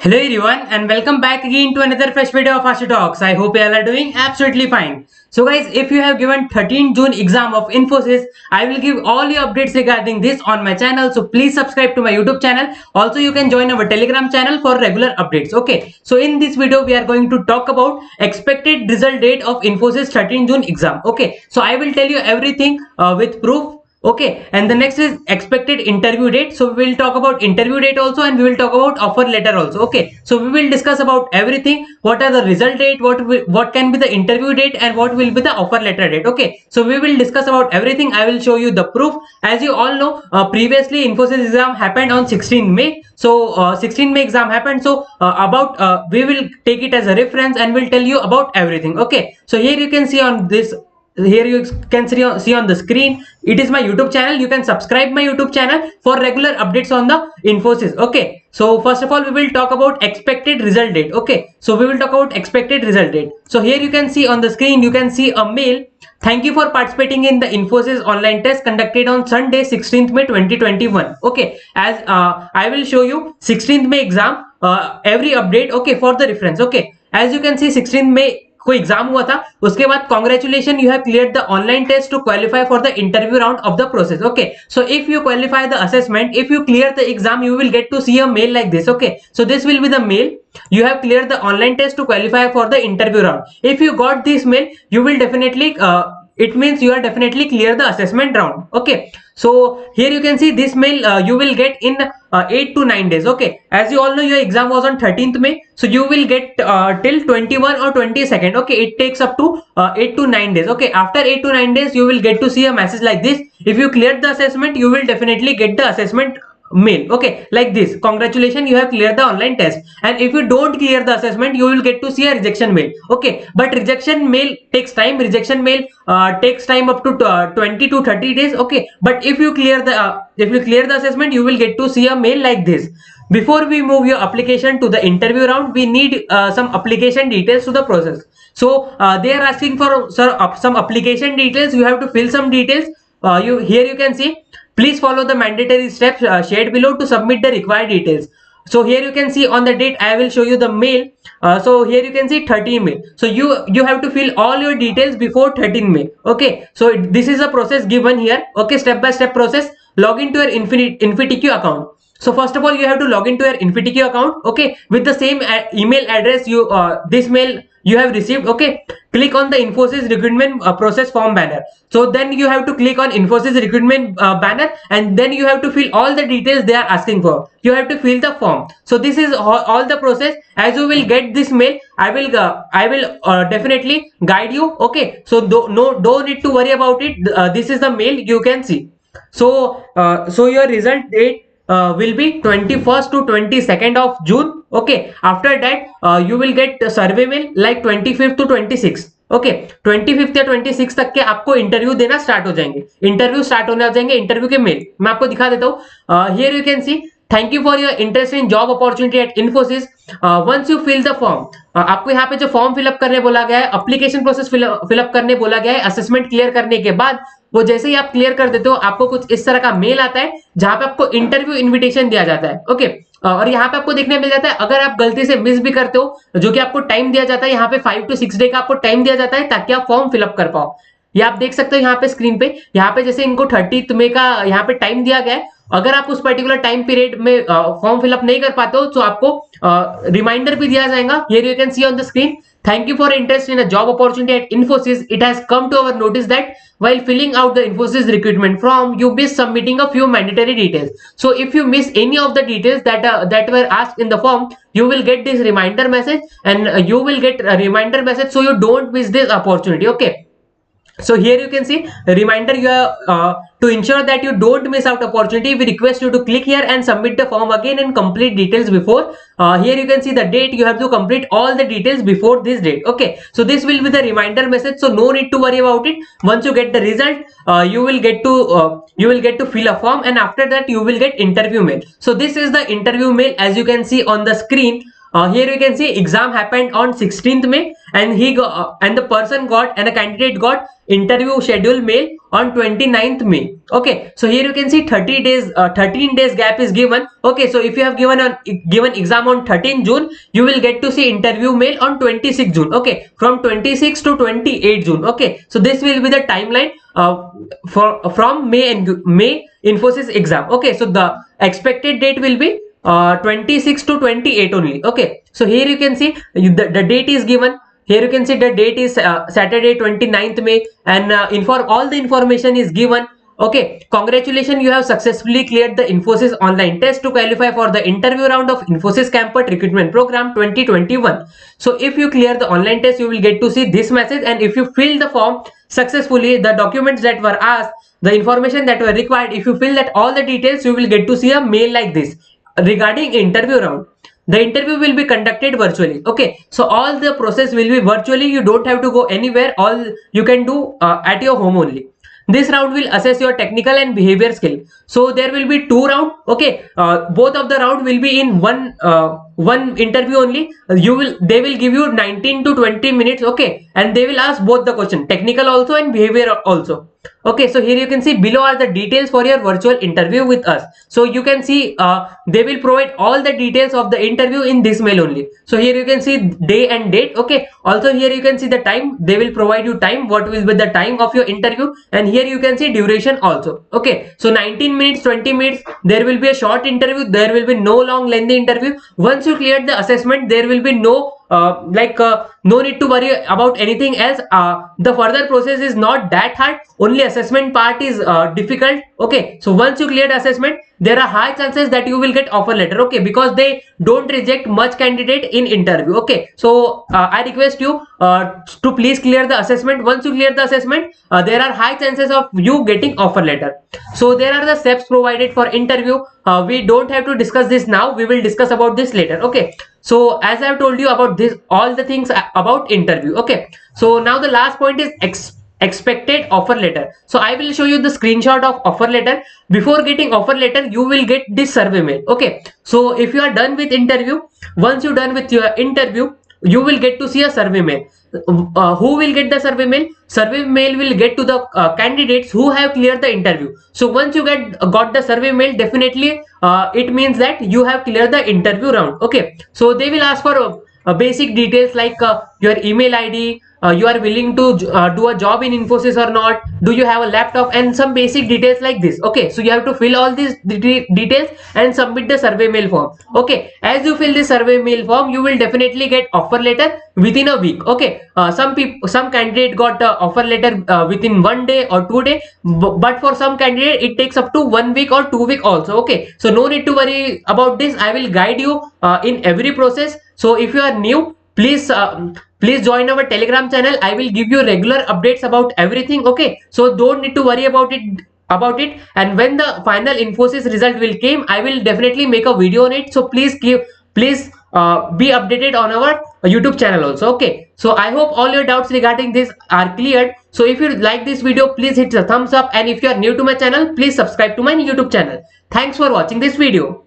Hello everyone and welcome back again to another fresh video of Ashu Talks. I hope you all are doing absolutely fine. So guys, if you have given 13 June exam of Infosys, I will give all your updates regarding this on my channel. So please subscribe to my YouTube channel. Also you can join our Telegram channel for regular updates. Okay. So in this video we are going to talk about expected result date of Infosys 13 June exam. Okay. So I will tell you everything with proof. Okay, and the next is expected interview date. So we will talk about interview date also, and we will talk about offer letter also. Okay, so we will discuss about everything. What are the result date, what can be the interview date, and what will be the offer letter date. Okay, so we will discuss about everything. I will show you the proof. As you all know, previously Infosys exam happened on 16 May. So 16 May exam happened. So we will take it as a reference and we'll tell you about everything. Okay, so here you can see on this, here you can see on the screen, it is my YouTube channel. You can subscribe my YouTube channel for regular updates on the Infosys. Okay, so first of all we will talk about expected result date. Okay, so we will talk about expected result date. So here you can see on the screen, you can see a mail: thank you for participating in the Infosys online test conducted on Sunday 16th May 2021. Okay, as I will show you 16th May exam, every update, okay, for the reference. Okay, as you can see 16th May कोई exam हुआ था, उसके बाद congratulation, you have clear the online test to qualify for the interview round of the process. Okay, so if you qualify the assessment, if you clear the exam, you will get to see a mail like this. Okay, so this will be the mail: you have cleared the online test to qualify for the interview round. If you got this mail, you will definitely it means you are definitely clear the assessment round. Okay, so here you can see this mail you will get in 8 to 9 days. Okay, as you all know, your exam was on 13th May, so you will get till 21 or 22nd. Okay, it takes up to 8 to 9 days. Okay, after 8 to 9 days you will get to see a message like this: if you cleared the assessment, you will definitely get the assessment mail. Okay, like this: congratulations, you have cleared the online test. And if you don't clear the assessment, you will get to see a rejection mail. Okay, but rejection mail takes time. Rejection mail takes time up to 20 to 30 days. Okay, but if you clear the assessment, you will get to see a mail like this. Before we move your application to the interview round, we need some application details to the process. So they are asking for some application details. You have to fill some details. Here you can see: please follow the mandatory steps shared below to submit the required details. So here you can see on the date, I will show you the mail. So here you can see 13 May. So you have to fill all your details before 13 May. Okay, so this is a process given here. Okay, step by step process. Log into your InfyTQ account. So first of all, you have to log into your InfyTQ account. Okay, with the same email address this mail you have received. Okay, click on the Infosys recruitment process form banner. So then you have to click on Infosys recruitment banner, and then you have to fill all the details they are asking for. You have to fill the form. So this is all the process. As you will get this mail, I will definitely guide you. Okay, so don't need to worry about it. This is the mail you can see. So your result date will be 21st to 22nd of June. Okay, after that you will get a survey mail like 25th to 26th. Okay 25th या 26 तक के आपको interview देना start हो जाएंगे. Interview start होने आ जाएंगे. Interview के मेल मैं आपको दिखा देता हूँ. Here you can see: thank you for your interest in job opportunity at Infosys. Once you fill the form, आपको यहाँ पे जो फॉर्म फिलअप करने बोला गया है, अप्लीकेशन प्रोसेस फिलअप करने बोला गया है, असेसमेंट क्लियर करने के बाद वो जैसे ही आप क्लियर कर देते हो, आपको कुछ इस तरह का मेल आता है जहां पे आपको इंटरव्यू इन्विटेशन दिया जाता है. ओके, और यहाँ पे आपको देखने मिल जाता है अगर आप गलती से मिस भी करते हो, जो कि आपको टाइम दिया जाता है यहाँ पे 5 to 6 डे का आपको टाइम दिया जाता है ताकि आप फॉर्म फिलअप कर पाओ. ये आप देख सकते हो यहाँ पे स्क्रीन पे, यहाँ पे जैसे इनको 30 मई का यहाँ पे टाइम दिया गया है. अगर आप उस पर्टिकुलर टाइम पीरियड में फॉर्म फिलअप नहीं कर पाते हो तो आपको रिमाइंडर भी दिया जाएगा. Here you can C on the screen: thank you for interest in a job opportunity at Infosys. It has come to our notice that while filling out the Infosys recruitment form, you missed submitting a few mandatory details. So if you miss any of the details that were asked in the form, you will get this reminder message, and you will get a reminder message so you don't miss this opportunity. Okay, so here you can see a reminder. You are to ensure that you don't miss out opportunity, we request you to click here and submit the form again and complete details before. Here you can see the date. You have to complete all the details before this date. Okay, so this will be the reminder message, so no need to worry about it. Once you get the result, you will get to fill a form, and after that you will get interview mail. So this is the interview mail as you can see on the screen. here you can see exam happened on 16th May, and and the person got, and a candidate got interview schedule mail on 29th May. Okay, so here you can see 30 days, 13 days gap is given. Okay, so if you have given exam on 13 June, you will get to see interview mail on 26 June. Okay, from 26 to 28 June. Okay, so this will be the timeline from May Infosys exam. Okay, so the expected date will be 26 to 28 only. Okay, so here you can see the date is given. Here you can see the date is Saturday 29th May, and all the information is given. Okay, congratulations, you have successfully cleared the Infosys online test to qualify for the interview round of Infosys Campus Recruitment Program 2021. So if you clear the online test, you will get to see this message, and if you fill the form successfully, the documents that were asked, the information that were required, if you fill that all the details, you will get to see a mail like this regarding interview round. The interview will be conducted virtually. Okay, so all the process will be virtually. You don't have to go anywhere. All you can do at your home only. This round will assess your technical and behavior skill. So there will be 2 rounds. Okay, both of the round will be in one interview only. They will give you 19 to 20 minutes. Okay, and they will ask both the question, technical also and behavior also. Okay, so here you can see below are the details for your virtual interview with us. So you can see they will provide all the details of the interview in this mail only. So here you can see day and date. Okay, also here you can see the time. They will provide you time, what will be the time of your interview, and here you can see duration also. Okay, so 19 minutes, 20 minutes, there will be a short interview. There will be no long lengthy interview. Once you clear the assessment, there will be no no need to worry about anything else. The further process is not that hard, only assessment part is difficult. Okay, so once you cleared assessment, there are high chances that you will get offer letter. Okay, because they don't reject much candidate in interview. Okay, so I request you to please clear the assessment. Once you clear the assessment, there are high chances of you getting offer letter. So there are the steps provided for interview. We don't have to discuss this now, we will discuss about this later. Okay, so as I have told you about this, all the things about interview. Okay, so now the last point is expected offer letter. So I will show you the screenshot of offer letter. Before getting offer letter, you will get this survey mail. Okay, so if you are done with interview, once you're done with your interview, you will get to see a survey mail. Who will get the survey mail? Survey mail will get to the candidates who have cleared the interview. So once you got the survey mail, definitely it means that you have cleared the interview round. Okay, so they will ask for basic details like your email ID, you are willing to do a job in Infosys or not, do you have a laptop, and some basic details like this. Okay, so you have to fill all these details and submit the survey mail form. Okay, as you fill the survey mail form, you will definitely get offer letter within a week. Okay, some candidate got offer letter within 1 day or 2 days, but for some candidate it takes up to 1 week or 2 week also. Okay, so no need to worry about this. I will guide you in every process. So if you are new, please join our Telegram channel. I will give you regular updates about everything. Okay, so don't need to worry about it. And when the final Infosys result will came, I will definitely make a video on it. So please be updated on our YouTube channel also. Okay, so I hope all your doubts regarding this are cleared. So if you like this video, please hit the thumbs up, and if you are new to my channel, please subscribe to my YouTube channel. Thanks for watching this video.